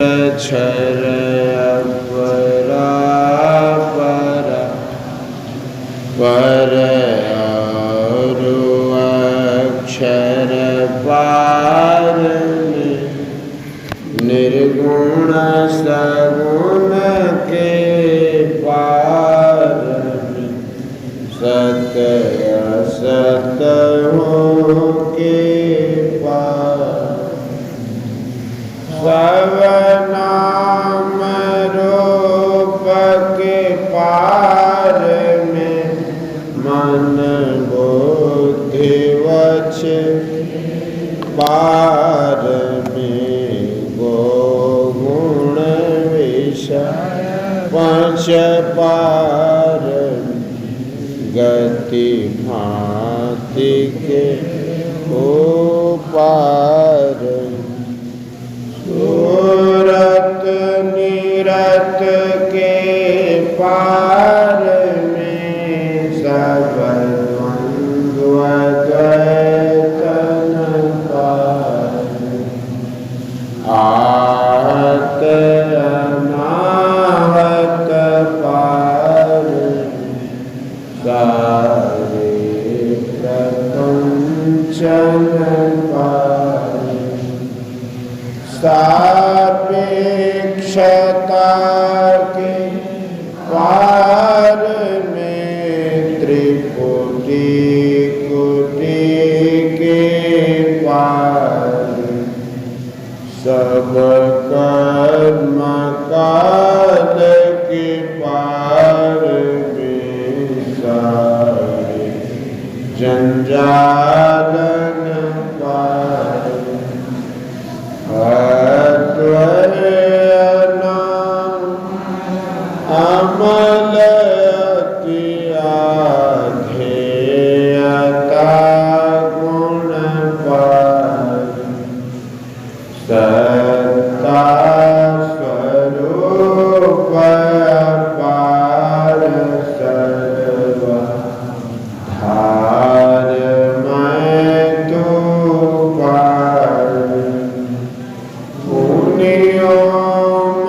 अक्षर अपरा पर अक्षर पार निर्गुण सगुण के पार सत्य असत हो के पार सब नाम रूप के पार में मन बुद्धि वच पार में गो गुण विषय पंच पार गति भांति के हो पार सूरत निरत के पार में सब द्वंद्व द्वैतन पार आहत अनाहत पार सारे प्रपंचन पार सापेक्षता के पार में त्रिपुटी कुटी के पार सब कर्म काल के पार में सारे जंजालन पार अमल अध्येयता गुण पार सत्ता स्वरूप पार सर्व धार मैं तू पार पुण्योम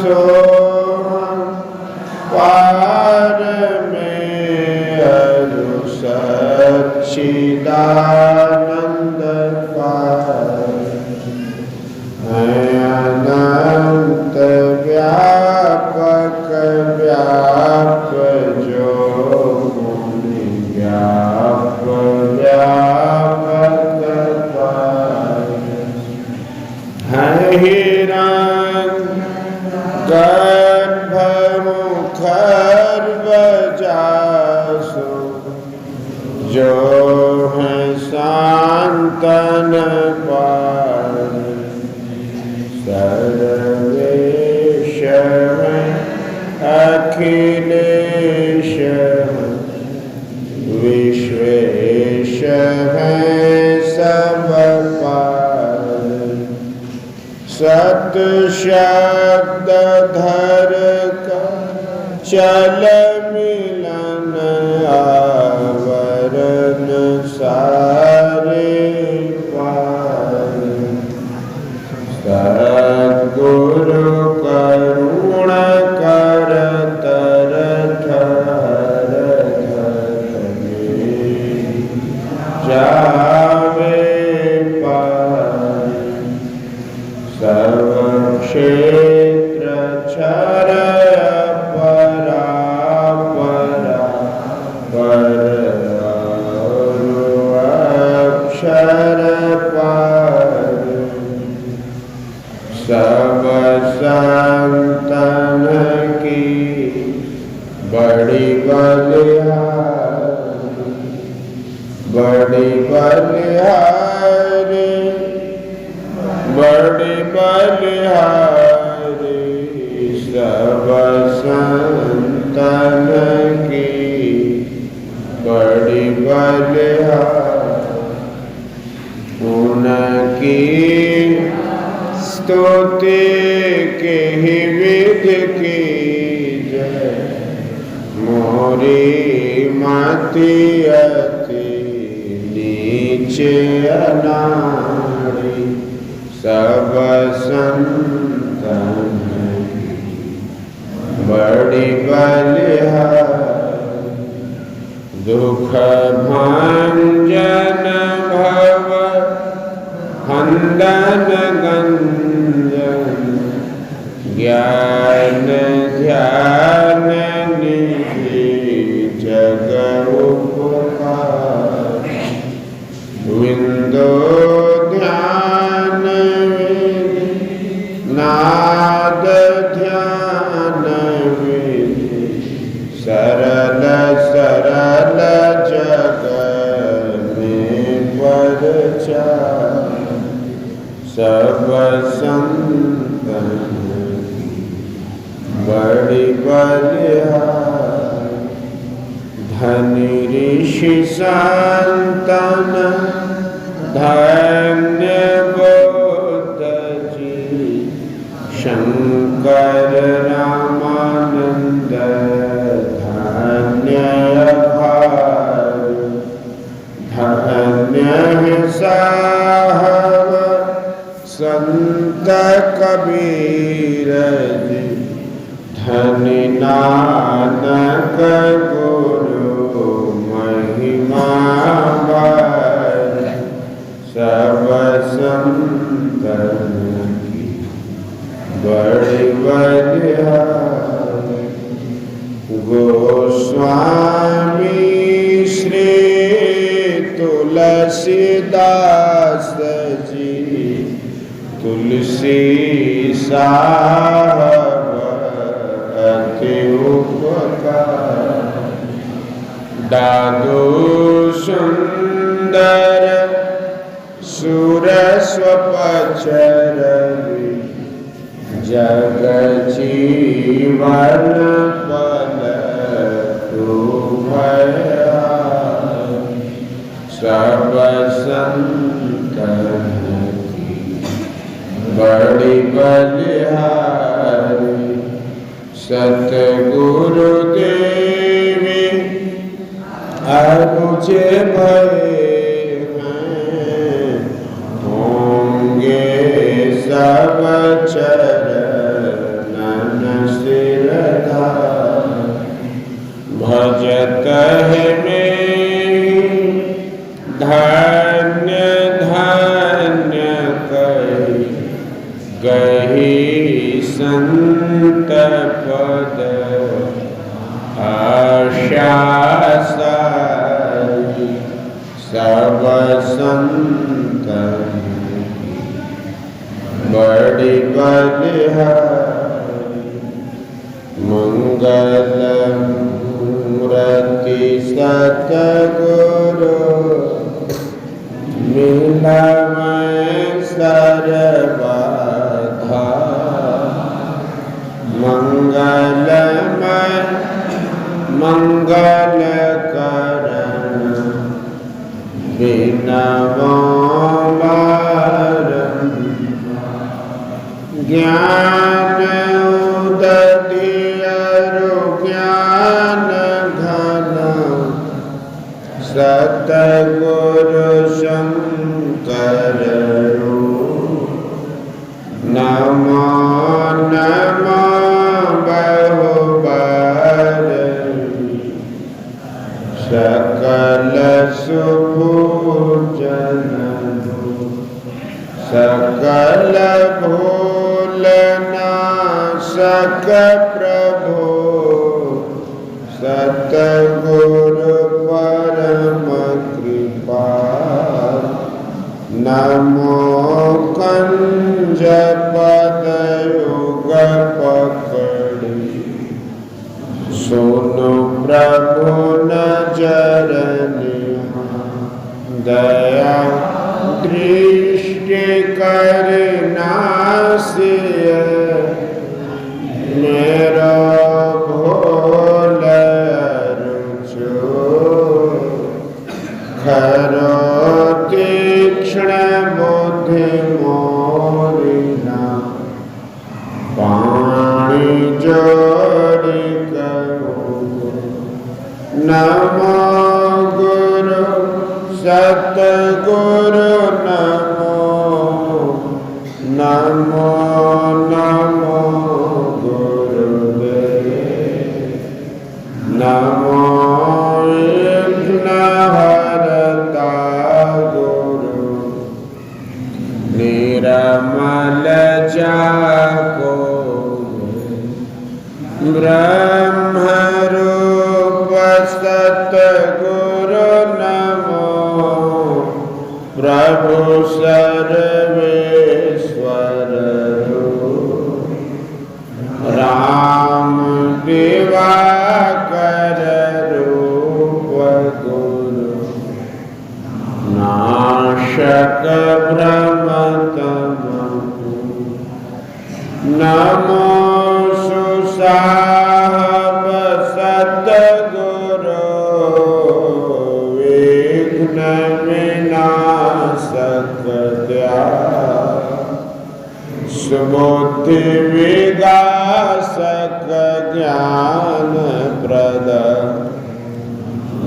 सोहम पार में अरु सच्चिदानंद पार अनंत व्यापक व्याप जो मुनि व्याप व्यापक पार गर्भ मुखर्व जासु जो है शांतन पार सर्वेश अखिलेश विश्वेश है सब पार सत शब्द धर कर चल मिलन आवरण सारे पार सद्गुरु करुण कर तर ठर जावे पार सर्व क्षेत्र क्षर अपरा परा पर अक्षर पार सब संतन की बड़ी बलिहारी बड़ी बलिहारी सब संतन की बड़ी बलिहारी उनकी स्तुति के ही विधि की जय मोरी मति अति नीचे अनाड़ी सब संत बलिहारी दुख भंजन भव खंडन गंजन ज्ञान ध्यान निधि जग उपकार विंदो ध्यान विधि नाद ध्यान विधि सरल सरल जग में परचार सब संतन बड़ी बलिहारी धनी ऋषि संतन धन्य बुद्ध जी शंकर रामानंद धन्य भाई धन्य साहब संत कबीर जी धनी नानक गुरु महिमा बारी सब संतन की बड़ी बलिहारी गोस्वामी श्री तुलसीदास जी तुलसी साहब अति उपकार दादू सुंदर सुरस्वपचर जग जीवन पल सब संतन की बड़ी बलिहारी सतगुरु देवी अनुज भये हैं होंगे सब चरणन सिरधार भजत है मेरी धन्य धन्य कही गही संत पद आशा सारी सब संतन बड़ी बलिहारी मंगल मूर्ति सतगुरु मिलमय सर्वधा मंगलमय मंगल करण बिनवो ज्ञान उदय ज्ञान घन सतगुरु शंकर नमो नमो बहुबार सकल सुभूजन सकल भूलनाशक प्रभु सतगुरु परम कृपाल नमो कंज पद युग पकड़ी सुनो प्रभु नजर दया दृष्टि करना मेरा भोल रुचो खरो तीक्ष्ण बुद्धि मोरिना पाणी जोड़ी करो नमो गुरु सतगुरु नमो नमो नमो गुरुदेव को ब्रह्म रूप सतगुरु नमो प्रभु सर्वेश्वर राम दिवाकर रूप गुरु नाशक ब्रह्म नमो सुसाहब सतगुरु विघ्न विनाशक सुबुद्धि विगासक ज्ञान प्रद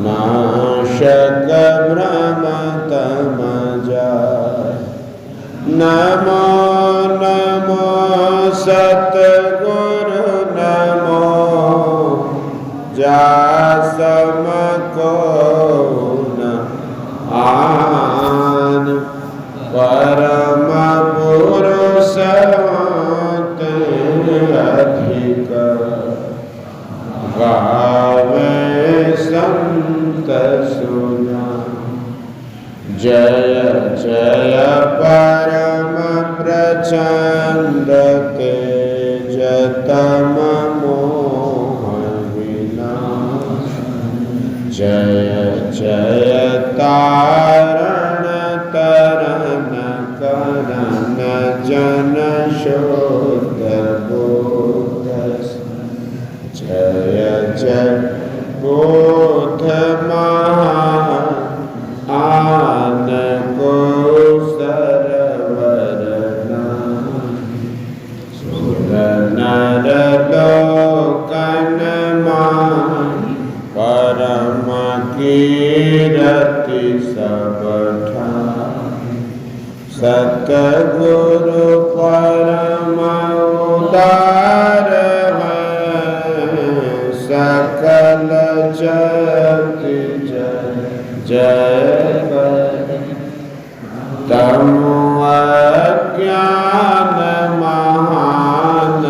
नाशक ब्रह्म तमजा नमो नमो सतगुरु नमो जासम को न आन परम पुरुष अधिक गावे संत सुना जय जय परम प्रचंड तेज तम मोह विनाश जय जय तारण तरन करण जन शोध बोध जय जय बोध आन को सरवरना सुर नर लोकन मान परम कीरति सब सतगुरु परम उदार सकल जगति जय तम अज्ञान महान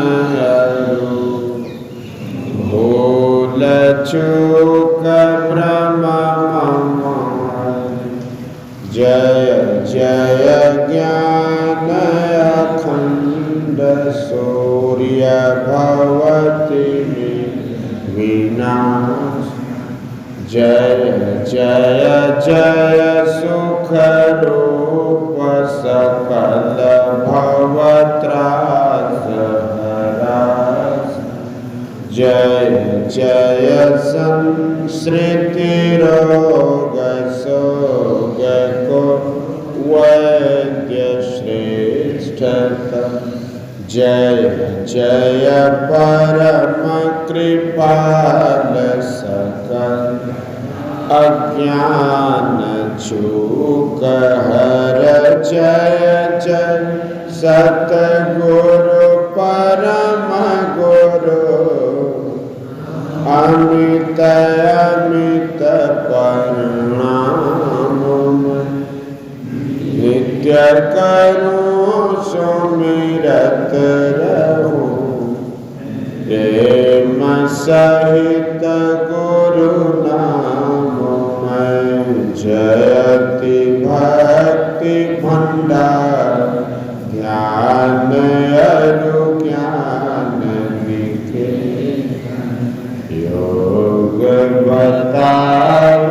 भूल चूक भ्रम जय जय ज्ञान अखंड सूर्य भवति विनाश जय जय जय सुख रूप सकल भवत्रास हरास जय जय संसृति रोग शोक को वैद्य श्रेष्ठता जय जय परम कृपाल सकल अज्ञान चूक हर जय जय सतगुरु परम गुरु अमित अमित प्रणाम नित्य करूं सुमिरत रहूं प्रेम सहित गुरु नाम में जयति भक्ति भंडार ज्ञान अरु ज्ञान निखे योग बतावनिहार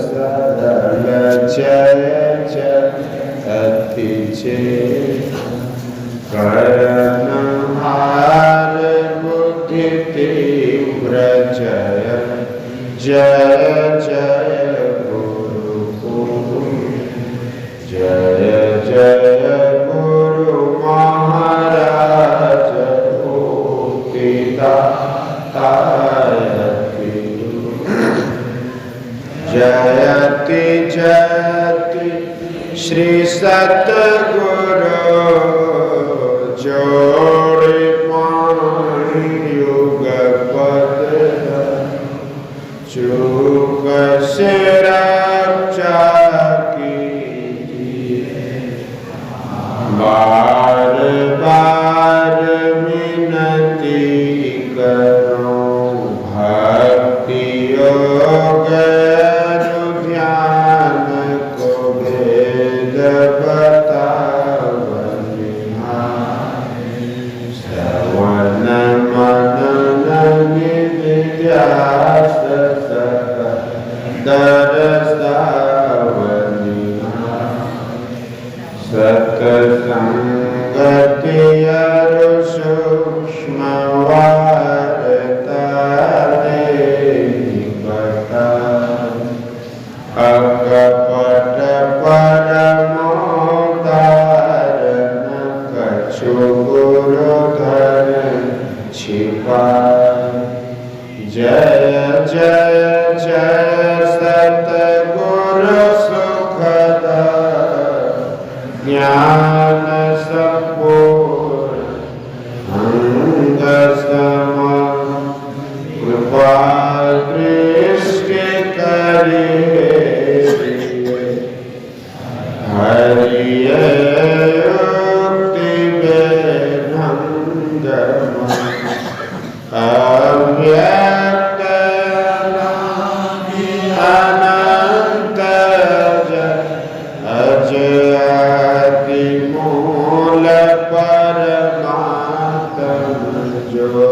सरल जय जय अति करणहार बुद्धि तीव्र जय जय जय गुरु जय जय गुरु महाराज जयति जयति श्री सतगुरु जोड़े पानी युग पद चूक से रक्षा कीजिए बार गुरुधर छिपाए। जय जय जय सतगुरु सुखद ज्ञान संपूर्ण अंग सम कृपा दृष्टि करे हरिय युक्ति वेदांग अव्यक्त अनंत अजय मूल परमात्म जो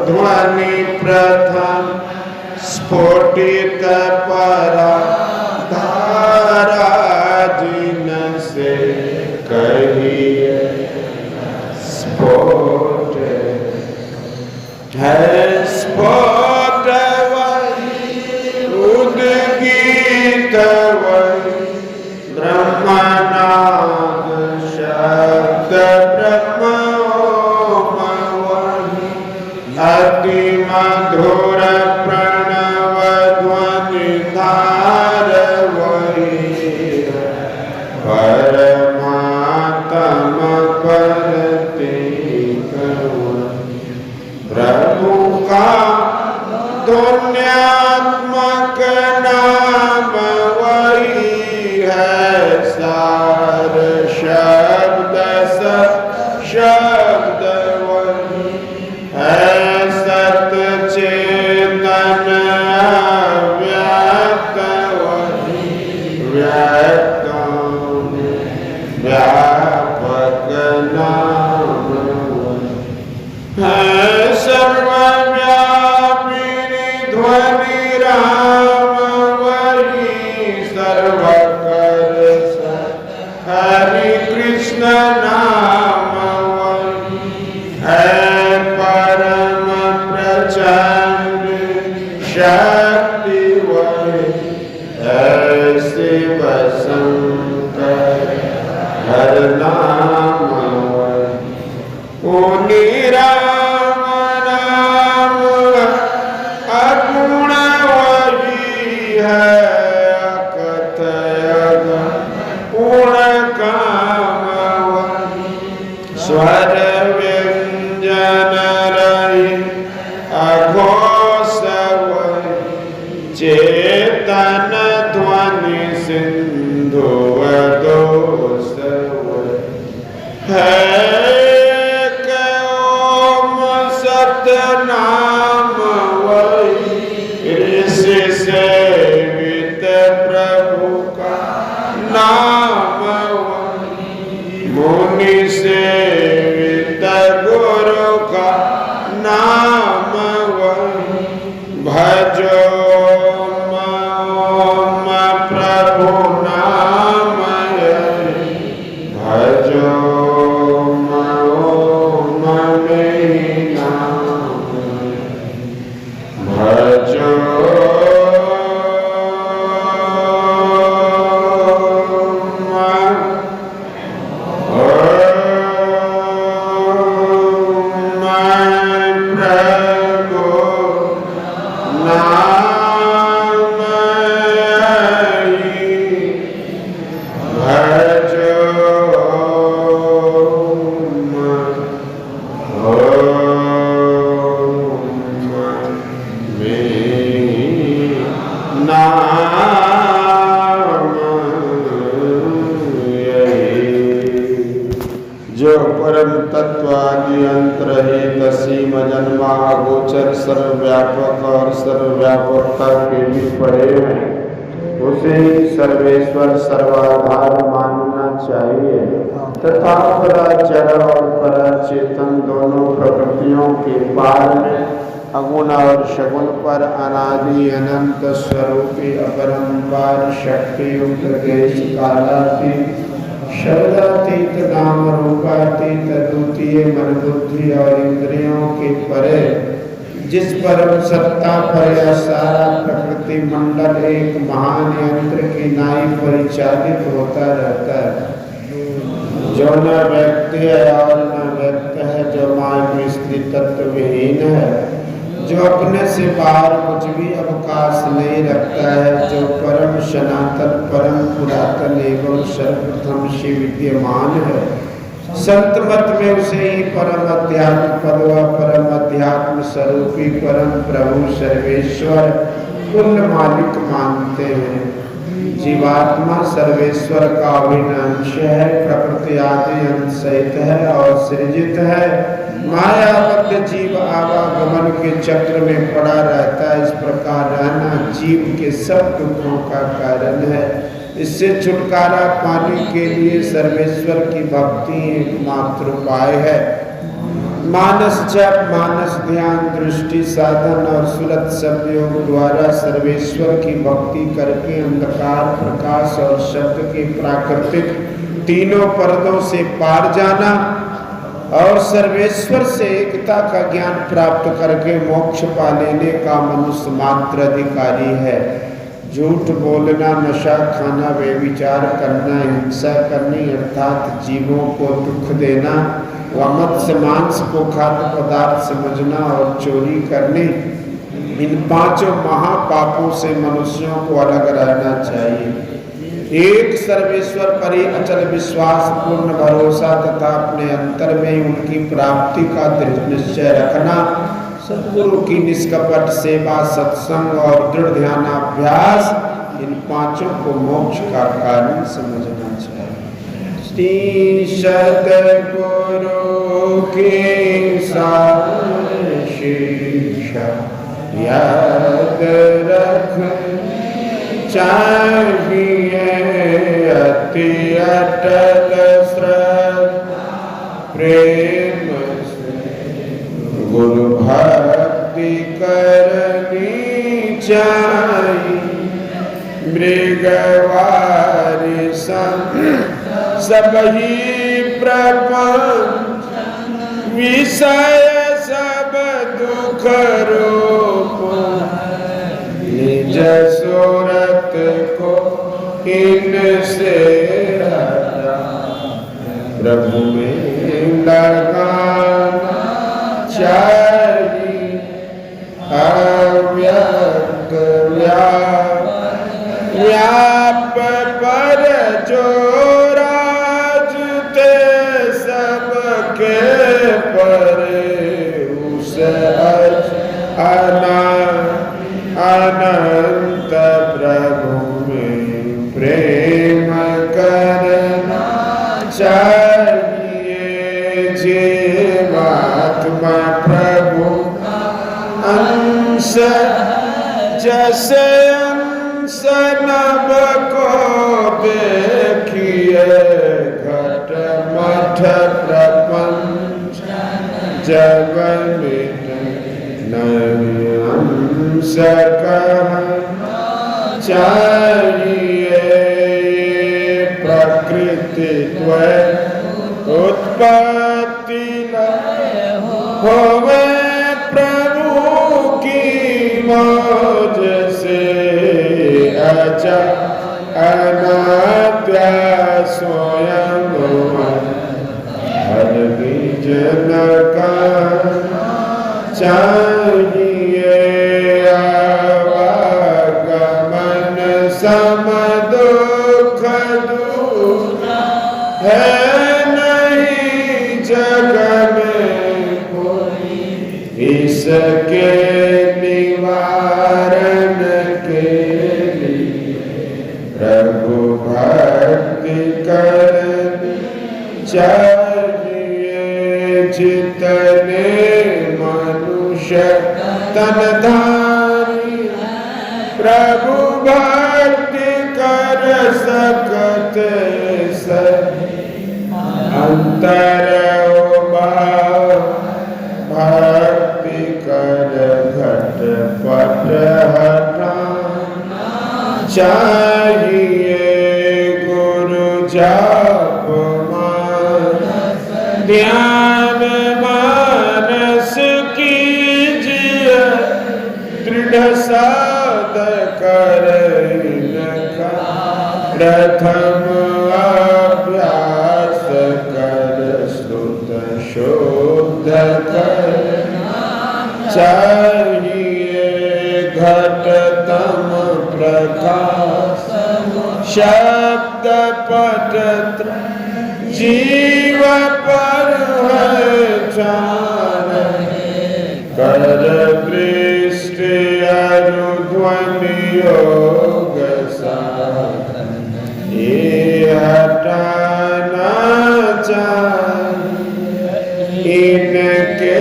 ध्वनि प्रथम स्फुटित पराधारा जिन से कहिए स्फुट है स्फुट वही उद्गीत वही ब्रह्मनाद शब्द ब्रह्म वही अति मधुर प्रणव ध्वनि धार वही परमात्म प्रतीक प्रभु का धुन्यात्मक नाम वही है सार शब्द शब्द वही है सत चेतन अव्यक्त वही व्यक्त व्यापक नाम है सर्वव्यापिनी ध्वनि राम वही सर्वकर हरि कृष्ण नाम वही है परम प्रचंड शक्ति वही है शिव शंकर हर नाम वही राम नाम अगुण वही है अकथय पूर्ण काम वही स्वर व्यंजन रही अघोष वही चेतन ध्वनि सिंधु दोष वही है नाम वही ऋषि सेवित प्रभु का नाम वही मुनि सेवित गुरु का नाम वही भजो मम प्रभु नाम भजो गोचर सर्वव्यापक और सर्वव्यापकता के भी परे हैं, उसे ही सर्वेश्वर सर्वाधार मानना चाहिए तथा पराचर और पराचेतन दोनों प्रकृतियों के पार में अगुण और शगुन पर अनादि अनंत स्वरूपी अपरंपार शक्ति युक्त देश कालातीत शब्दातीत नाम रूपातीत द्वितीय मन बुद्धि और इंद्रियों के परे जिस परम सत्ता पर यह सारा प्रकृति मंडल एक महान यंत्र की नाई परिचालित होता रहता है, जो न व्यक्त है और न व्यक्त है है, जो अपने से बाहर कुछ भी अवकाश नहीं रखता है, जो परम सनातन परम पुरातन एवं सर्वप्रथम से विद्यमान है। संत मत में उसे ही परम अध्यात्म पद व परम अध्यात्म स्वरूपी परम प्रभु सर्वेश्वर कुल मालिक मानते हैं। जीवात्मा सर्वेश्वर का अभिन्न अंश है, प्रकृति आदि अंश सहित है और सृजित है। मायाबद्ध जीव आवागमन के चक्र में पड़ा रहता है। इस प्रकार रहना जीव के सब दुखों का कारण है। इससे छुटकारा पाने के लिए सर्वेश्वर की भक्ति एकमात्र उपाय है। मानस जप, मानस ध्यान, दृष्टि साधन और सुरत सब योग द्वारा सर्वेश्वर की भक्ति करके अंधकार, प्रकाश और शब्द के प्राकृतिक तीनों पर्दों से पार जाना और सर्वेश्वर से एकता का ज्ञान प्राप्त करके मोक्ष पा लेने का मनुष्य मात्र अधिकारी है। झूठ बोलना, नशा खाना, व्यभिचार करना, हिंसा करनी अर्थात जीवों को दुख देना व मत्स्य मांस को खाद्य पदार्थ समझना और चोरी करने, इन पांचों महापापों से मनुष्यों को अलग रहना चाहिए। एक सर्वेश्वर पर ही अचल विश्वास, पूर्ण भरोसा तथा अपने अंतर में उनकी प्राप्ति का दृढ़ निश्चय रखना, सद्गुरु की निष्कपट सेवा, सत्संग और दृढ़ ध्यानाभ्यास, इन पांचों को मोक्ष का कारण समझना चाहिए। श्री सद्गुरु की सारी शिक्षा याद रख चाहिए, अति अटल श्रद्धा प्रेम गुरु भक्ति करनी चाहिए। मृगवारी सब ही प्रपंच विषय सब दुख रूप, निज सूरत को इनसे हटा, प्रभु में लगाना चाहिए। अव्यक्त व्याप पर जो राजते सबके परे, उस अनंत प्रभु में प्रेम करना चाहिए। जीवात्मा प्रभु अंश जैसे अंश नभ को देखिए, घट मठ प्रपंच जब अंश कहना चाहिए। प्रकृति उत्पत्ति होवे प्रभु की मौज से, अचा अनात्या स्वयं हर बीज न चाहिए। आवागमन सम दुख दूर है नहीं जग में कोई, इसके निवारण के लिए प्रभु भक्ति करनी चाहिए। जितने मनुष्य तनधारी प्रभु भक्ति कर सकते, अंतर भाव भक्ति कर घट पट हटाना चाहिए। गुरु जाप मानस ध्यान मानस कीजिए, दृढ़ साध कर इनका प्रथम अभ्यास कर, श्रुत शुद्ध करना चाहिए घटतम प्रकाश शब्द पट जीव पर है चार कर पृष्ठ अरुध्वनि योग साधन ये हटाना चाहिए इनके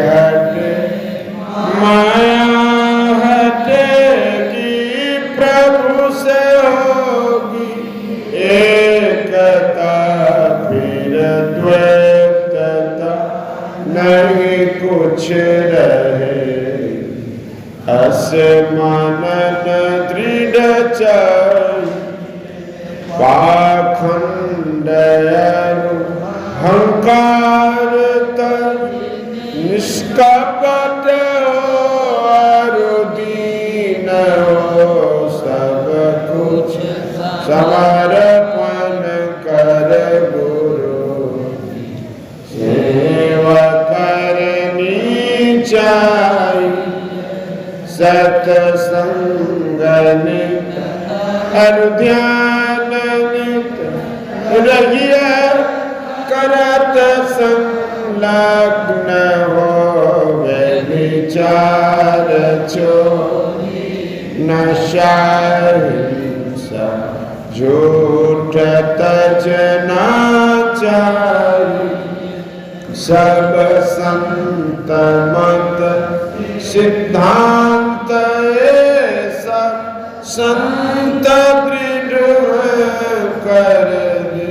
हटे माया हटेगी प्रभु से होगी एकता फिर द्वैतता नहीं कुछ रहे असमानन दृढ़ पाखंड अहंकार निष्कपट हो दीन हो सब कुछ समर्पण कर गुरु सेवा करनी चाहिए सत्संग नित ध्यान नित रहिए करत संलग्न हो विचार चोरी नशा हिंसा झूठ तजना चाहिए सब संत मत सिद्धांत सब संत दृढ़ कर दे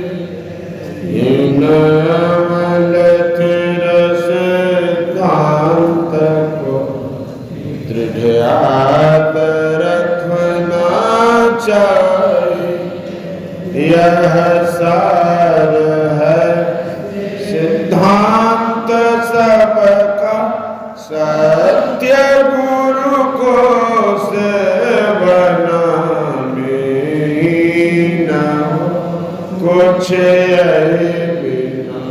सिद्धांत को दृढ़ रखना चाहिए यह सार है सिद्धांत सबका सत्य गुरु को सेवना बिना कुछ बिना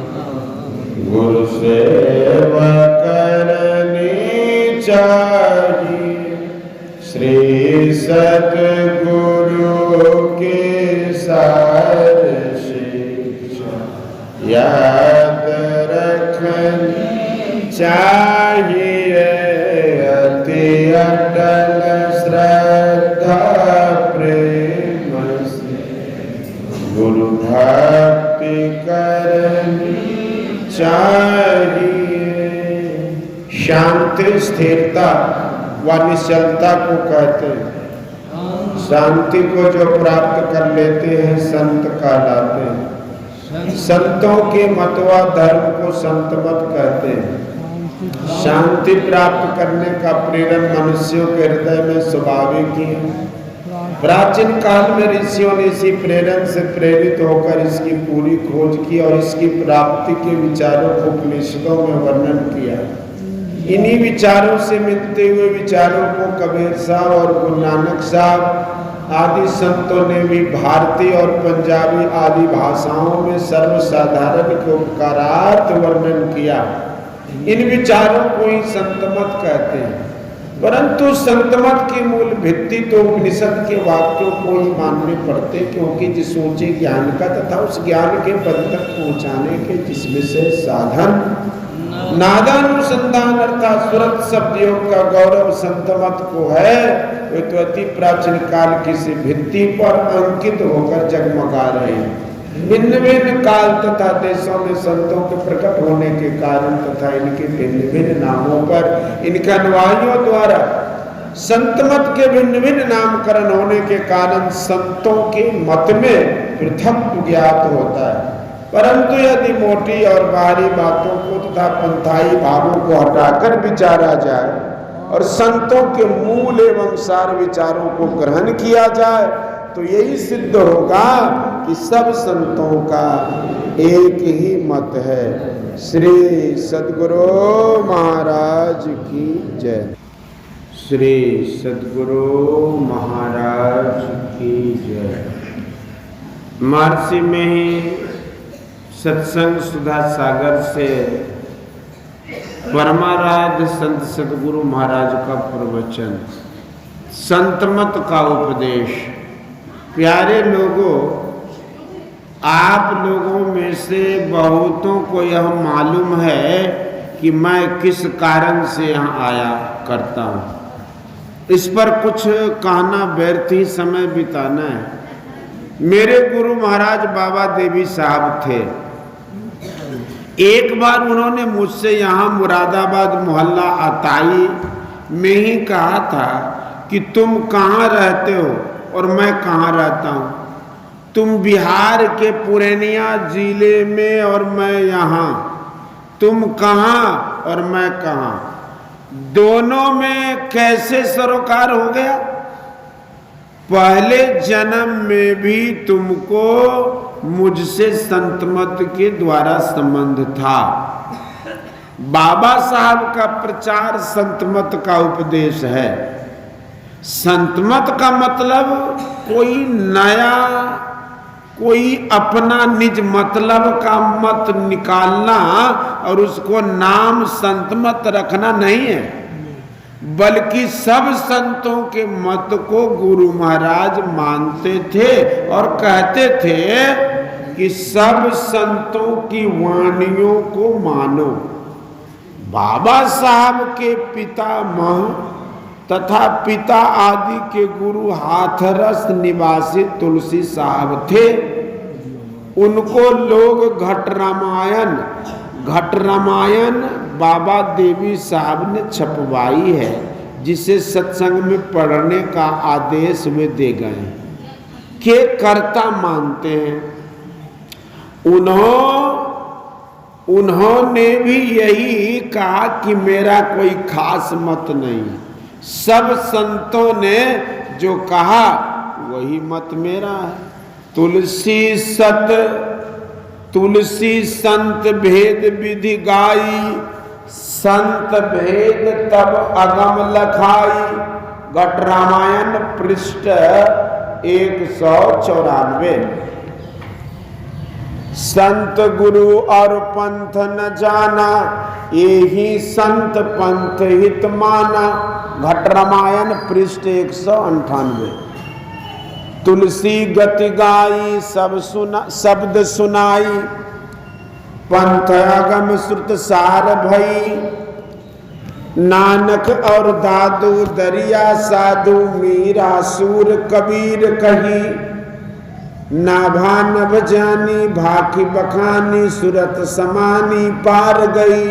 गुरु सेवा करनी चाहिए श्री सद्गुरु के सार शिक्षा याद रखनी चाहिए अति अटल श्रद्धा प्रेम से गुरु भक्ति करनी चाहिए शांति स्थिरता व निश्चलता को कहते हैं शांति को जो प्राप्त कर लेते हैं संत कहलाते हैं संतों के मतवा धर्म को संत मत कहते हैं शांति प्राप्त करने का प्रेरण मनुष्यों के हृदय में स्वाभाविक ही है प्राचीन काल में ऋषियों ने इसी प्रेरण से प्रेरित होकर इसकी पूरी खोज की और इसकी प्राप्ति के विचारों को उपनिषदों में वर्णन किया इन्हीं विचारों से मिलते हुए विचारों को कबीर साहब और गुरु नानक साहब आदि संतों ने भी भारतीय और पंजाबी आदि भाषाओं में सर्वसाधारण के उपकारार्थ वर्णन किया इन विचारों को ही संतमत कहते हैं परंतु संतमत की मूल भित्ति तो उपनिषद के वाक्यों को ही मानने पड़ते क्योंकि जिस ऊंचे ज्ञान का तथा उस ज्ञान के पद तक पहुंचाने के जिस विशेष साधन नादानुसंधान अर्थात सुरत शब्द योग का गौरव संतमत को है वे तो अति प्राचीन काल किसी भित्ति पर अंकित होकर जगमगा रहे हैं भिन्न भिन्न काल तथा देशों में संतों के प्रकट होने के कारण तथा इनके भिन्न भिन्न नामों पर इनके अनुयायियों द्वारा संतमत के भिन्न भिन्न नामकरण होने के कारण संतों के मत में पृथक ज्ञात होता है परंतु यदि मोटी और बाहरी बातों को तथा पंथाई भावों को हटाकर विचारा जाए और संतों के मूल एवं सार विचारों को ग्रहण किया जाए तो यही सिद्ध होगा कि सब संतों का एक ही मत है श्री सद्गुरु महाराज की जय श्री सद्गुरु महाराज की जय महर्षि में ही सत्संग सुधा सागर से परमाराध्य संत सद्गुरु महाराज का प्रवचन, संतमत का उपदेश। प्यारे लोगों, आप लोगों में से बहुतों को यह मालूम है कि मैं किस कारण से यहाँ आया करता हूँ। इस पर कुछ कहना व्यर्थ ही समय बिताना है। मेरे गुरु महाराज बाबा देवी साहब थे। एक बार उन्होंने मुझसे यहाँ मुरादाबाद मोहल्ला अताई में ही कहा था कि तुम कहाँ रहते हो और मैं कहाँ रहता हूँ। तुम बिहार के पूर्णिया जिले में और मैं यहाँ। तुम कहाँ और मैं कहाँ। दोनों में कैसे सरोकार हो गया। पहले जन्म में भी तुमको मुझसे संतमत के द्वारा संबंध था। बाबा साहब का प्रचार संतमत का उपदेश है। संतमत का मतलब कोई नया, कोई अपना निज मतलब का मत निकालना और उसको नाम संतमत रखना नहीं है, बल्कि सब संतों के मत को गुरु महाराज मानते थे और कहते थे कि सब संतों की वाणियों को मानो। बाबा साहब के पितामह तथा पिता आदि के गुरु हाथरस निवासी तुलसी साहब थे। उनको लोग घट रामायण बाबा देवी साहब ने छपवाई है, जिसे सत्संग में पढ़ने का आदेश वे दे गए के कर्ता मानते हैं। उन्होंने भी यही कहा कि मेरा कोई खास मत नहीं, सब संतों ने जो कहा वही मत मेरा है। तुलसी संत भेद विधि गाई, संत भेद तब अगम लखाई। घट रामायण पृष्ठ 194। संत गुरु और पंथ न जाना, यही संत पंथ हित माना। घट रामायण पृष्ठ 198। तुलसी गति गाई, शब्द सुनाई। पंथ अगम श्रुत सार भई, नानक और दादू दरिया साधु। मीरा सूर कबीर कही, नाभा नभ जानी। भाखी बखानी सुरत समानी, पार गई।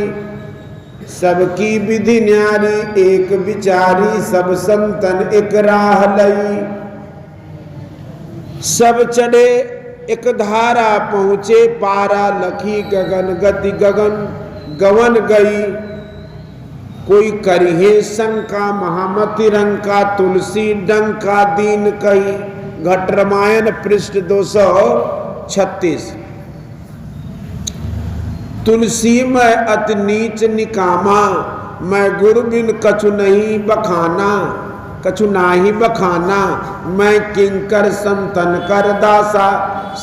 सबकी विधि न्यारी, एक विचारी। सब संतन एक राह लई। सब चढ़े एक धारा, पहुँचे पारा। लखी गगन गति गवन गई। कोई करिहे शंका, महामति रंका। तुलसी डंका दीन कही। घट रामायण पृष्ठ 236। तुलसी मैं अति नीच निकामा, मैं गुरु बिन कछु नहीं बखाना। कछु नाही बखाना, मैं किंकर संतन कर दासा।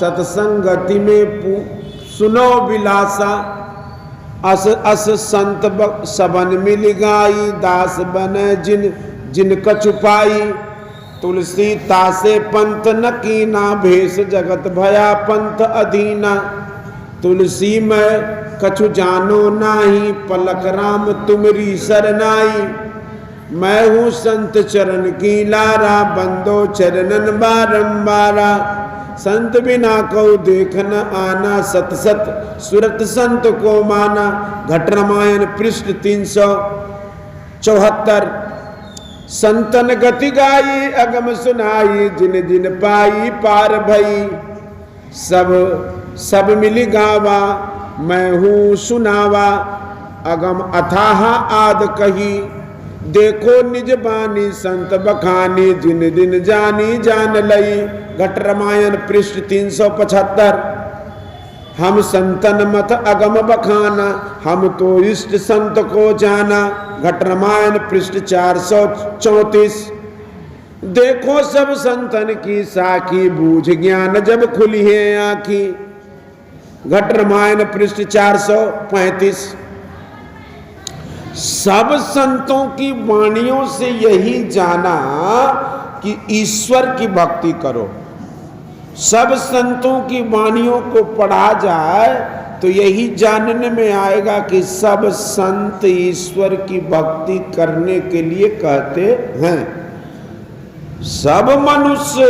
सतसंगति में सुनो विलासा। अस संत सबन मिल गाई। दास बने जिन कछु पाई। तुलसी तासे पंथ न कीना, भेष जगत भया पंथ अधीना। तुलसी मैं कछु जानो नाही, पलक राम तुमरी सरनाई। मैं हूँ संत चरण की लारा, बंदो चरणन बारंबारा। संत बिना को देख न आना, सत सत सुरत संत को माना। घट रामायण पृष्ठ 374। संतन गति गाई, अगम सुनाई। जिन जिन पाई पार भई। सब मिली गावा, मैं हूँ सुनावा। अगम अथाह आद कही, देखो निज बानी। संत बखानी, जिन दिन जानी जान लई। घट रामायण पृष्ठ 375। हम संतन मत अगम बखाना, हम तो इष्ट संत को जाना। घट रामायण पृष्ठ 434। देखो सब संतन की साखी, बूझ ज्ञान जब खुली है आँखी। घट रामायण पृष्ठ 435। सब संतों की वाणियों से यही जाना कि ईश्वर की भक्ति करो। सब संतों की वाणियों को पढ़ा जाए तो यही जानने में आएगा कि सब संत ईश्वर की भक्ति करने के लिए कहते हैं। सब मनुष्य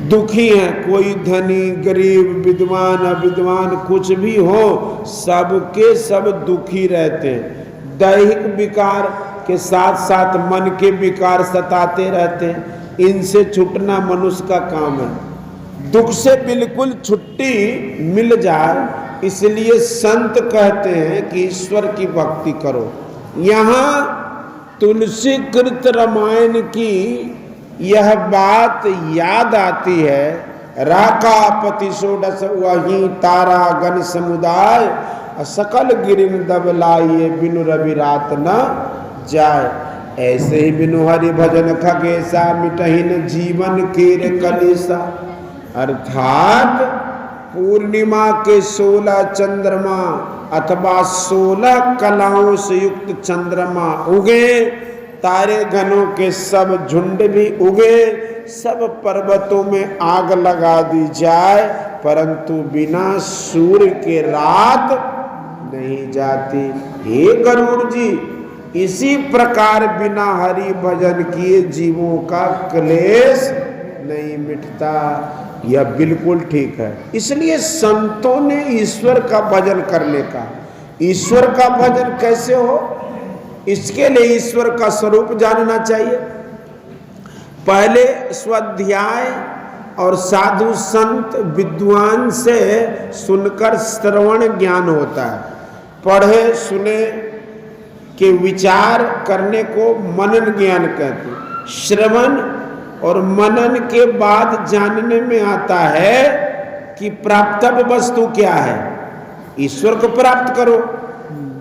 दुखी हैं, कोई धनी गरीब विद्वान अविद्वान कुछ भी हो, सबके सब दुखी रहते हैं। दैहिक विकार के साथ साथ मन के विकार सताते रहते हैं। इनसे छूटना मनुष्य का काम है। दुख से बिल्कुल छुट्टी मिल जाए, इसलिए संत कहते हैं कि ईश्वर की भक्ति करो। यहाँ तुलसी कृत रामायण की यह बात याद आती है। राकापति षोडश वही तारा गण समुदाय, सकल गिरिन दबलाइए बिनु रवि रात न जाए। ऐसे ही बिनु हरि भजन खगेसा, मिटहिन जीवन केर कलेसा। अर्थात पूर्णिमा के 16 चंद्रमा अथवा 16 कलाओं से युक्त चंद्रमा उगे, तारे घनों के सब झुंड भी उगे, सब पर्वतों में आग लगा दी जाए, परंतु बिना सूर्य के रात नहीं जाती। हे गरुड़ जी, इसी प्रकार बिना हरि भजन किए जीवों का क्लेश नहीं मिटता। यह बिल्कुल ठीक है। इसलिए संतों ने ईश्वर का भजन करने का। ईश्वर का भजन कैसे हो, इसके लिए ईश्वर का स्वरूप जानना चाहिए। पहले स्वाध्याय और साधु संत विद्वान से सुनकर श्रवण ज्ञान होता है। पढ़े सुने के विचार करने को मनन ज्ञान कहते हैं। श्रवण और मनन के बाद जानने में आता है कि प्राप्तव्य वस्तु क्या है। ईश्वर को प्राप्त करो,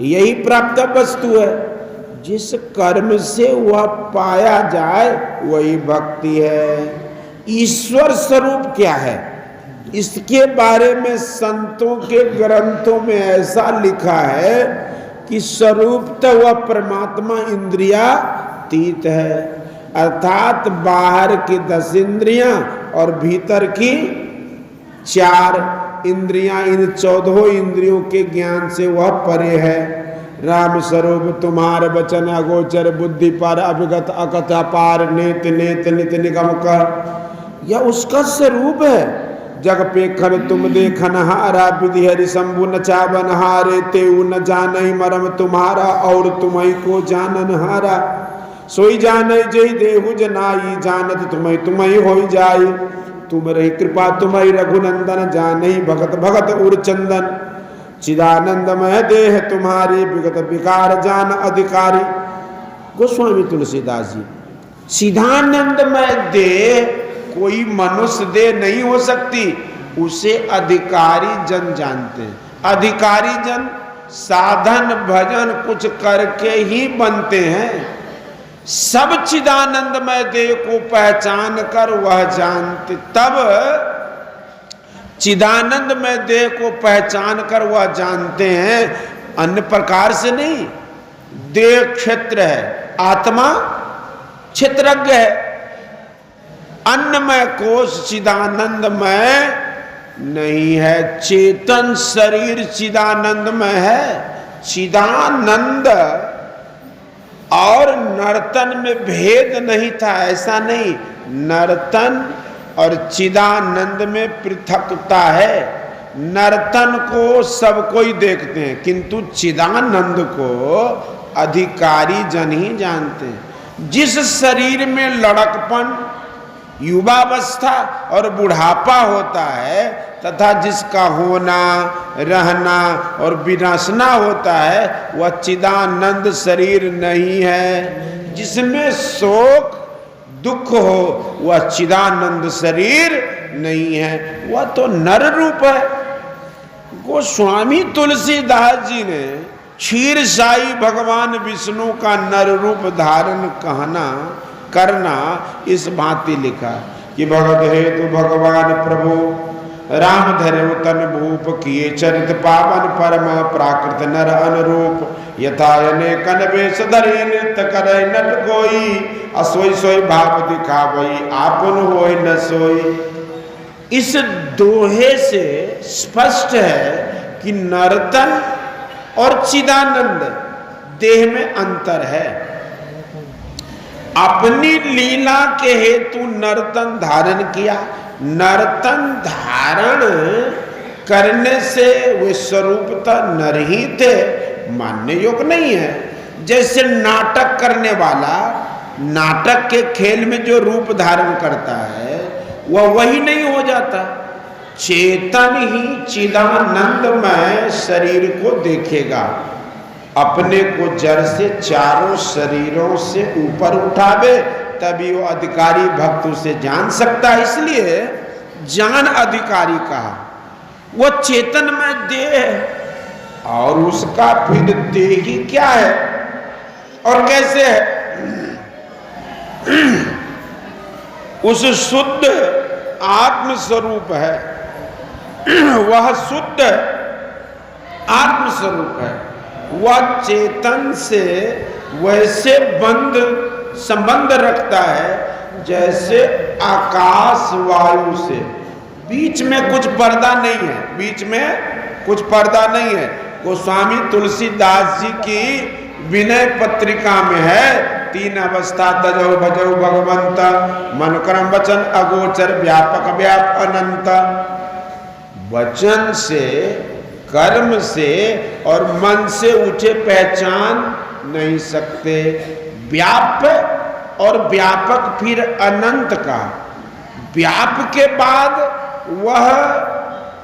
यही प्राप्तव्य वस्तु है। जिस कर्म से वह पाया जाए वही भक्ति है। ईश्वर स्वरूप क्या है, इसके बारे में संतों के ग्रंथों में ऐसा लिखा है कि स्वरूप तो वह परमात्मा इंद्रियातीत है। अर्थात बाहर की 10 इंद्रियां और भीतर की 4 इंद्रियां, इन 14 इंद्रियों के ज्ञान से वह परे है। राम स्वरूप तुम्हार वचन अगोचर, बुद्धि पर अभिगत अकथ अपार, नेत नेत नित निगम कर। यह उसका स्वरूप है। जग पेखन तुम देखन हारा, विधि हरि शंभु नचावन हारे, तेऊ न जानई मरम तुम्हारा, और तुम्ही को जानन हारा। सोई जाने जय देहु जनाई, जानत तुम्ही तुम्ही होई जाई। तुम रही कृपा तुम्ही रघुनंदन, जानई भगत भगत उर चंदन। चिदानंदमय देह तुम्हारी, विगत विकार जान अधिकारी। गोस्वामी तुलसीदास जी। चिदानंदमय देह कोई मनुष्य देह नहीं हो सकती, उसे अधिकारी जन जानते हैं। अधिकारी जन साधन भजन कुछ करके ही बनते हैं। सब चिदानंदमय देह को पहचान कर वह जानते, तब चिदानंदमय देह को पहचान कर वह जानते हैं, अन्य प्रकार से नहीं। देह क्षेत्र है, आत्मा क्षेत्रज्ञ है। अन्नमय कोश चिदानंदमय नहीं है, चेतन शरीर चिदानंदमय है। चिदानंद और नर्तन में भेद नहीं था, ऐसा नहीं। नर्तन और चिदानंद में पृथकता है। नर्तन को सब कोई देखते हैं, किंतु चिदानंद को अधिकारी जन ही जानते हैं। जिस शरीर में लड़कपन, युवावस्था और बुढ़ापा होता है, तथा जिसका होना रहना और विनाशना होता है, वह चिदानंद शरीर नहीं है। जिसमें शोक दुख हो, वह चिदानंद शरीर नहीं है, वह तो नर रूप है। गोस्वामी तुलसीदास जी ने क्षीर साई भगवान विष्णु का नर रूप धारण करना इस भांति लिखा कि भगत हेतु भगवान प्रभु राम धरे तन भूप किए चरित पावन परम प्राकृत नर अनुरूप यथा अनेकन वेश धरे नृत्य करे नट कोई असोई सोई भाव दिखावई आपन होय न सोई। इस दोहे से स्पष्ट है कि नर्तन और चिदानंद देह में अंतर है। अपनी लीला के हेतु नर्तन धारण किया, नर्तन धारण करने से वे स्वरूपतः नर ही थे, मानने योग्य नहीं है। जैसे नाटक करने वाला नाटक के खेल में जो रूप धारण करता है वह वही नहीं हो जाता। चेतन ही चिदानंदमय शरीर को देखेगा, अपने को जड़ से चारों शरीरों से ऊपर उठावे, तभी वो अधिकारी भक्त उसे जान सकता है। इसलिए जान अधिकारी कहा। वो चेतनमय देह है और उसका फिर देह ही क्या है और कैसे है। उस शुद्ध आत्म स्वरूप है, वह शुद्ध आत्म स्वरूप है। वह चेतन से वैसे संबंध रखता है जैसे आकाश वायु से। बीच में कुछ पर्दा नहीं है, बीच में कुछ पर्दा नहीं है। गोस्वामी तुलसीदास जी की विनय पत्रिका में है, 3 अवस्था तजो भजो भगवंत, मन कर्म वचन अगोचर व्यापक व्याप अनंत। वचन से, कर्म से और मन से उठे पहचान नहीं सकते। व्याप्य और व्यापक फिर अनंत का, व्याप के बाद वह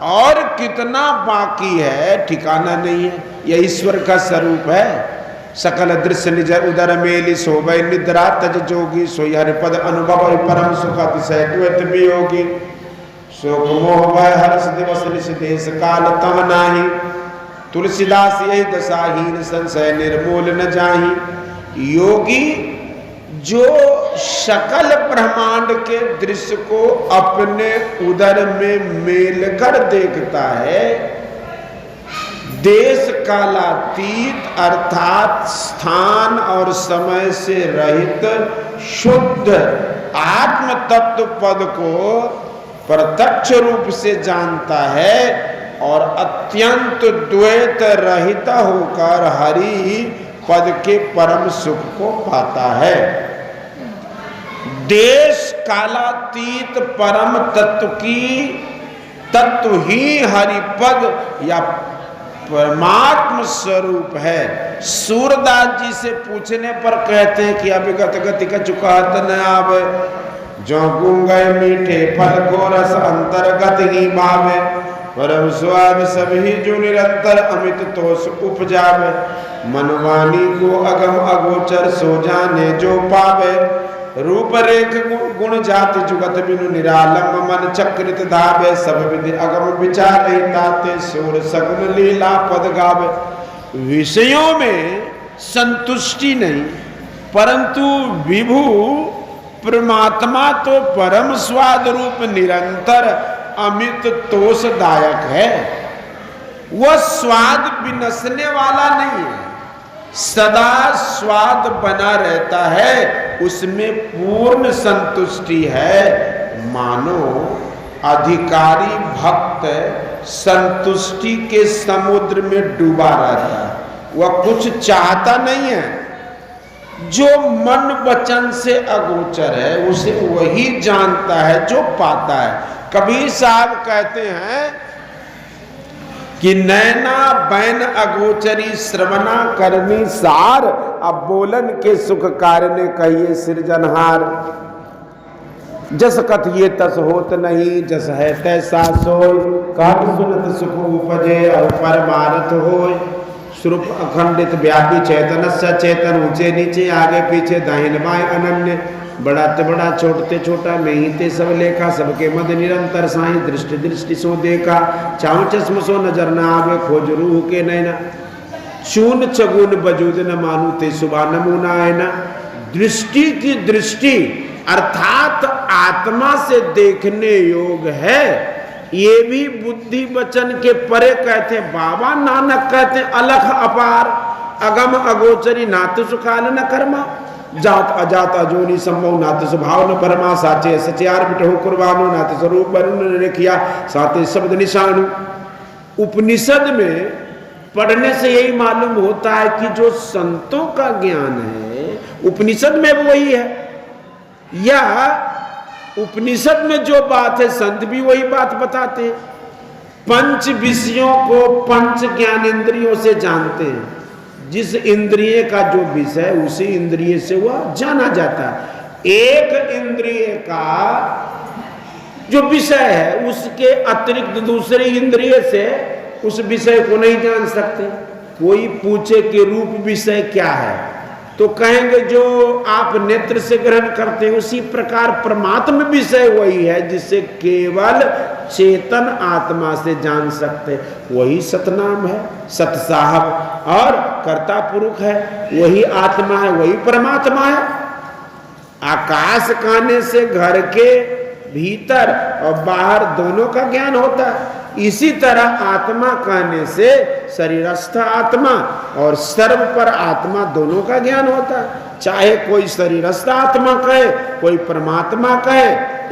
और कितना बाकी है ठिकाना नहीं है। यह ईश्वर का स्वरूप है। सकल दृश्य निज उदर मेली सोभय निद्रा तज जोगी सोई हरिपद अनुभव परम सुख अतिशय द्वैत वियोगी। शोक मोह भय हर्ष दिवस निश देश काल तह नाही, तुलसीदास यही दशाहीन संशय निर्मूल न जाही। योगी जो सकल ब्रह्मांड के दृश्य को अपने उदर में मेलकर देखता है, देश कालातीत अर्थात स्थान और समय से रहित शुद्ध आत्म तत्व पद को प्रत्यक्ष रूप से जानता है और अत्यंत द्वैत रहित होकर हरि पद के परम सुख को पाता है। देश कालातीत परम तत्व ही हरिपद या परमात्म स्वरूप है। सूरदास जी से पूछने पर कहते हैं कि अभिगत गति का चुकात न आवे, जो गुंगे मीठे फल को रस अंतर्गत ही भावे, परम स्वाद सभी जो निरंतर अमित तोष उपजावे, मनवानी को अगम अगोचर सो जाने जो पावे, रूप रेख गुण जाति जुगत बिनु निरालम मन चक्रित धावे, सब विधि अगम विचार ताते सोर सगुन लीला पद गावे। विषयों में संतुष्टि नहीं, परंतु विभु परमात्मा तो परम स्वाद रूप निरंतर अमित तोषदायक है। वह स्वाद विनसने वाला नहीं है, सदा स्वाद बना रहता है, उसमें पूर्ण संतुष्टि है। मानो अधिकारी भक्त संतुष्टि के समुद्र में डूबा रहता है, वह कुछ चाहता नहीं है। जो मन वचन से अगोचर है उसे वही जानता है जो पाता है। कबीर साहब कहते हैं कि नैना बैन अगोचरी श्रवणा करनी सार, अब बोलन के सुख कारणे कहिए सृजनहार। जस कथिए तस होत नहीं, जस है तैसा सोय, कहत सुनत सुख उपजे और परमार्थ होय। स्वरूप अखंडित व्यापी चैतन चेतन, ऊंचे नीचे आगे पीछे दाहिने बाएं अनन्य, बड़ा ते बड़ा छोटते छोटा में ही ते सब लेखा, सबके मध्य निरंतर साईं दृष्टि दृष्टि सो देखा, चाऊ चश्म सो नजर न आवे, खोज रूह के नैना, चून चगुन बजूद न मानू ते सुबह नमूना है ना। दृष्टि की दृष्टि अर्थात आत्मा से देखने योग है, ये भी बुद्धि वचन के परे कहते हैं। बाबा नानक कहते हैं अलख अपार अगम अगोचरी नातु सुखाल न कर्मा जात अजात अजोनी संभव नातु स्वभाव न परमा साचे सचियार बिटहो कुर्बानो नातु स्वरूप वरुण रेखिया साते शब्द निशानु। उपनिषद में पढ़ने से यही मालूम होता है कि जो संतों का ज्ञान है उपनिषद में वही है, या उपनिषद में जो बात है संत भी वही बात बताते हैं। पंच विषयों को पंच ज्ञानेंद्रियों से जानते हैं। जिस इंद्रिय का जो विषय उसी इंद्रिय से वह जाना जाता है। एक इंद्रिय का जो विषय है उसके अतिरिक्त दूसरे इंद्रिय से उस विषय को नहीं जान सकते। कोई पूछे कि रूप विषय क्या है तो कहेंगे जो आप नेत्र से ग्रहण करते हैं। उसी प्रकार परमात्म विषय वही है जिसे केवल चेतन आत्मा से जान सकते। वही सतनाम है, सत साहब और कर्ता पुरुष है, वही आत्मा है, वही परमात्मा है। आकाश खाने से घर के भीतर और बाहर दोनों का ज्ञान होता है। इसी तरह आत्मा कहने से शरीरस्थ आत्मा और सर्व पर आत्मा दोनों का ज्ञान होता है। चाहे कोई शरीरस्थ आत्मा कहे कोई परमात्मा कहे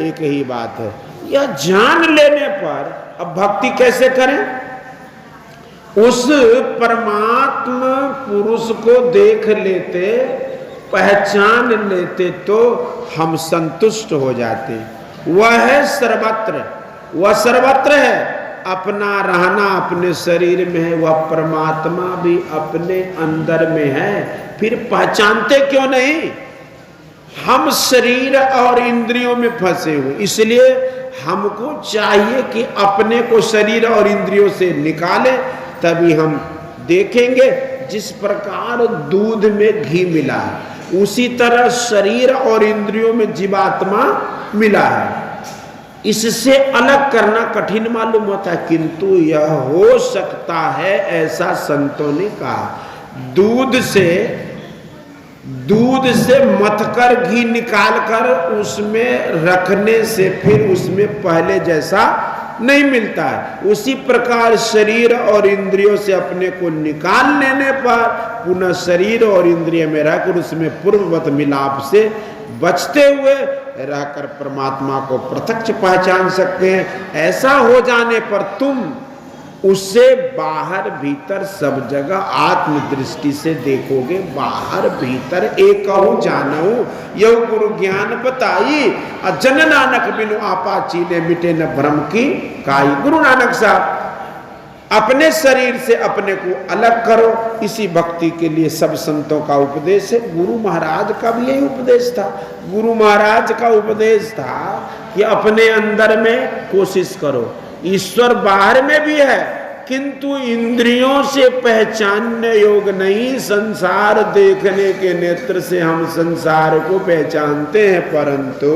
एक ही बात है। यह जान लेने पर अब भक्ति कैसे करें? उस परमात्मा पुरुष को देख लेते पहचान लेते तो हम संतुष्ट हो जाते। वह है सर्वत्र, वह सर्वत्र है। अपना रहना अपने शरीर में है, वह परमात्मा भी अपने अंदर में है। फिर पहचानते क्यों नहीं? हम शरीर और इंद्रियों में फंसे हुए, इसलिए हमको चाहिए कि अपने को शरीर और इंद्रियों से निकाले, तभी हम देखेंगे। जिस प्रकार दूध में घी मिला है उसी तरह शरीर और इंद्रियों में जीवात्मा मिला है। इससे अलग करना कठिन मालूम होता है, किंतु यह हो सकता है ऐसा संतों ने कहा। दूध से मथकर घी निकालकर उसमें रखने से फिर उसमें पहले जैसा नहीं मिलता है। उसी प्रकार शरीर और इंद्रियों से अपने को निकाल लेने पर पुनः शरीर और इंद्रिय में रहकर उसमें पूर्ववत मिलाप से बचते हुए रहकर परमात्मा को प्रत्यक्ष पहचान सकते हैं। ऐसा हो जाने पर तुम उससे बाहर भीतर सब जगह आत्म दृष्टि से देखोगे। बाहर भीतर एक जानऊ यह गुरु ज्ञान बताई जन नानक बिनु आपा चीने मिटे न भ्रम की काई। गुरु नानक साहब अपने शरीर से अपने को अलग करो, इसी भक्ति के लिए सब संतों का उपदेश है। गुरु महाराज का भी यही उपदेश था। गुरु महाराज का उपदेश था कि अपने अंदर में कोशिश करो। ईश्वर बाहर में भी है किंतु इंद्रियों से पहचानने योग्य नहीं। संसार देखने के नेत्र से हम संसार को पहचानते हैं, परंतु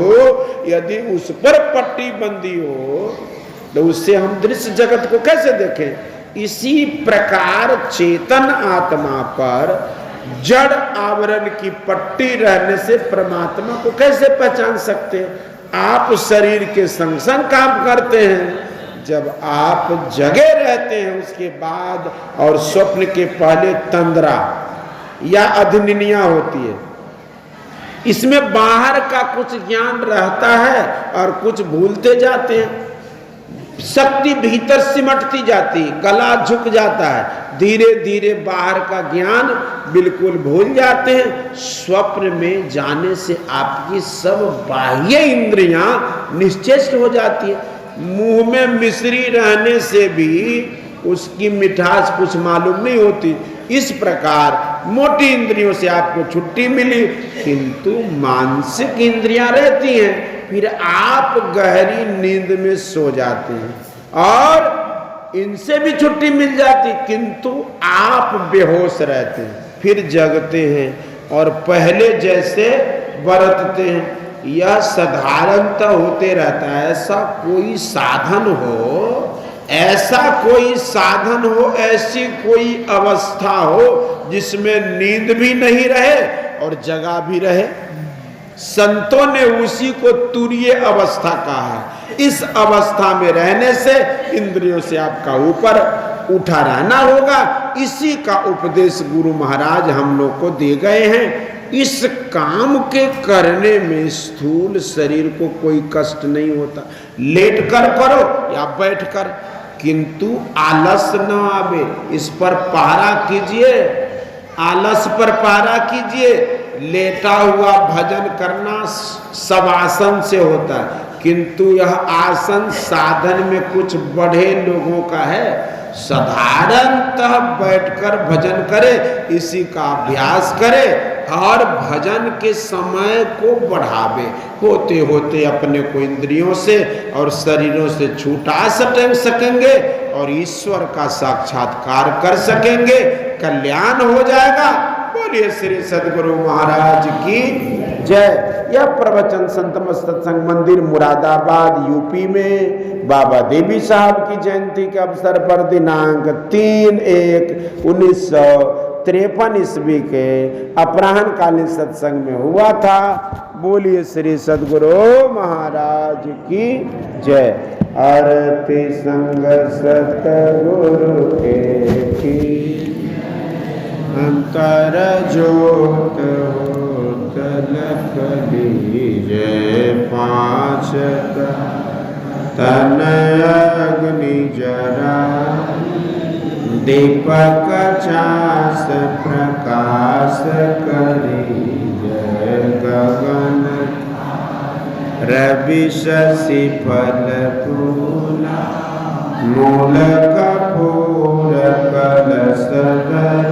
यदि उस पर पट्टी बंदी हो तो उससे हम दृश्य जगत को कैसे देखें? इसी प्रकार चेतन आत्मा पर जड़ आवरण की पट्टी रहने से परमात्मा को कैसे पहचान सकते हैं? आप शरीर के संग संग काम करते हैं। जब आप जगे रहते हैं उसके बाद और स्वप्न के पहले तंद्रा या अधनिनिया होती है, इसमें बाहर का कुछ ज्ञान रहता है और कुछ भूलते जाते हैं। शक्ति भीतर सिमटती जाती, गला झुक जाता है, धीरे धीरे बाहर का ज्ञान बिल्कुल भूल जाते हैं। स्वप्न में जाने से आपकी सब बाह्य इंद्रियां निश्चेष्ट हो जाती है। मुंह में मिश्री रहने से भी उसकी मिठास कुछ मालूम नहीं होती। इस प्रकार मोटी इंद्रियों से आपको छुट्टी मिली किंतु मानसिक इंद्रियां रहती हैं। फिर आप गहरी नींद में सो जाते हैं और इनसे भी छुट्टी मिल जाती किंतु आप बेहोश रहते हैं। फिर जगते हैं और पहले जैसे बरतते हैं। यह साधारणतः होते रहता है। ऐसा कोई साधन हो, ऐसी कोई अवस्था हो जिसमें नींद भी नहीं रहे और जगा भी रहे। संतों ने उसी को तुरीय अवस्था कहा है। इस अवस्था में रहने से इंद्रियों से आपका ऊपर उठा रहना होगा। इसी का उपदेश गुरु महाराज हम लोग को दे गए हैं। इस काम के करने में स्थूल शरीर को कोई कष्ट नहीं होता, लेट कर करो या बैठ कर, किंतु आलस न आवे, इस पर पहरा कीजिए, आलस पर पहरा कीजिए। लेटा हुआ भजन करना सब आसन से होता है, किंतु यह आसन साधन में कुछ बढ़े लोगों का है। साधारणतः बैठकर भजन करे, इसी का अभ्यास करे और भजन के समय को बढ़ावे। होते होते अपने को इंद्रियों से और शरीरों से छुटा सकेंगे और ईश्वर का साक्षात्कार कर सकेंगे, कल्याण हो जाएगा। बोलिए श्री सद्गुरु महाराज की जय। यह प्रवचन संत सत्संग मंदिर मुरादाबाद यूपी में बाबा देवी साहब की जयंती के अवसर पर दिनांक 3/1/1953 ईस्वी के अपराह्न कालीन सत्संग में हुआ था। बोलिए श्री सद्गुरु महाराज की जय। आरती संग सतगुरु के अंतर जोत होत लख लीजय, पाँच तन अग्नि जरा, दीपक चास प्रकाश करी जय, गगन रवि शशि फल फूला, मूल कपूर कलश धर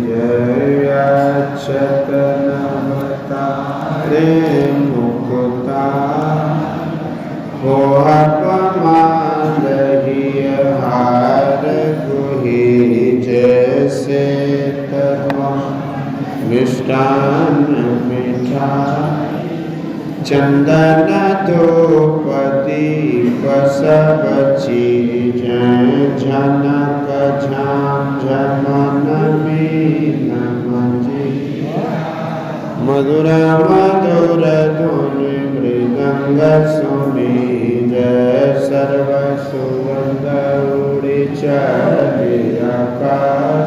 जय, अक्षत नवतारे मुकुता, पमाल हार गुहि जैसे तत्व मिष्टान मीठा, चंदन धूप दीप सब चीज, झनक झाम झमन मीन मंजी, मधुर मधुर धुनि मृदंग सुनी जय, सर्व सुगंध उड़ी चढ़ी आकाश,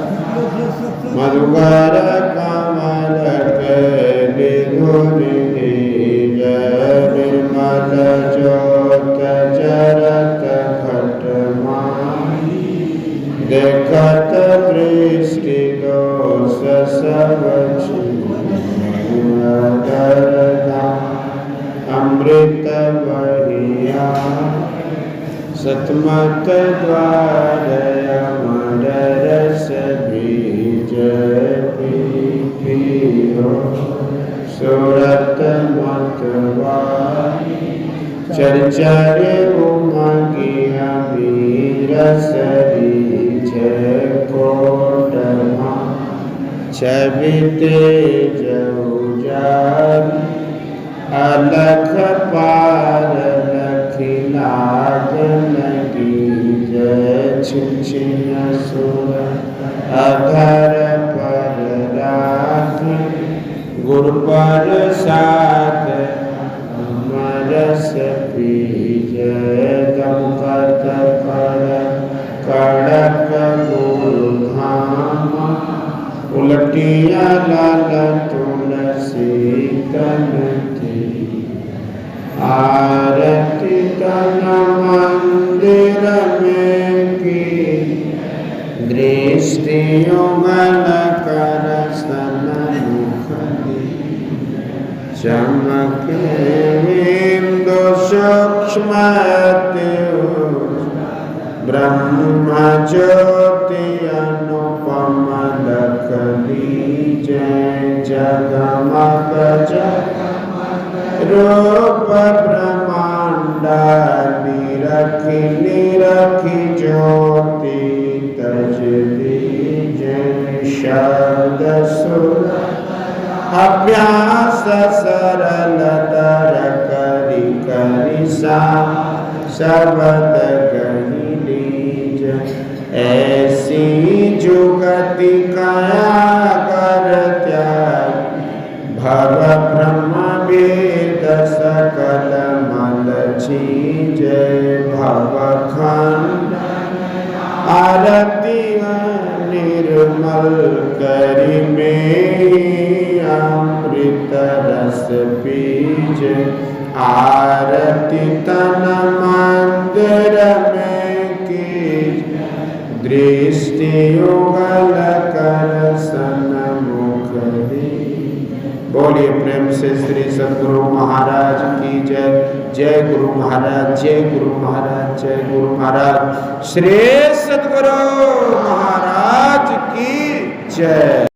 मधुकर कमल के धुनि जय, निर्मल ज्योत जरत घट माही, देखत दृष्टि दोष सब अमृत बहिया, सतमत द्वार अमर रस बीज पियो, सुरत मतवा चरचर उमगिया वीरस बीज, कोटमा छवि तेज उजारी, अलख पार लखी लागन की जय, छिछिन सुर अधर पर राख, गुरु प्रसाद अमरस पीज, दमकत कर कड़क गुरु धाम, उलटिया लाल तुलसी तन थी, आरती तन मंदिर में की, दृष्टि युगल कर सन मुख दी, चमके बिंदु सूक्ष्म ब्रह्म ज्योति अनुपम लख लीजय, जगमग रूप ब्रह्मांड निरखी निरखी ज्योति तज दीजय, शब्द सुर अभ्यास सरल तर करी करी सा, शब्द कही लीज, ऐसी जुगति कया कर त्याग, भव ब्रह्म वेद सकल मल सची जय भवखंड आरती निर्मल करी में अमृत रस पीज आरती तन मंदिर में की दृष्टि युगल कर सन्मुख दी। बोलिए प्रेम से श्री सद्गुरु महाराज की जय। जय गुरु महाराज, जय गुरु महाराज, जय गुरु महाराज। श्री सद्गुरु महाराज की जय।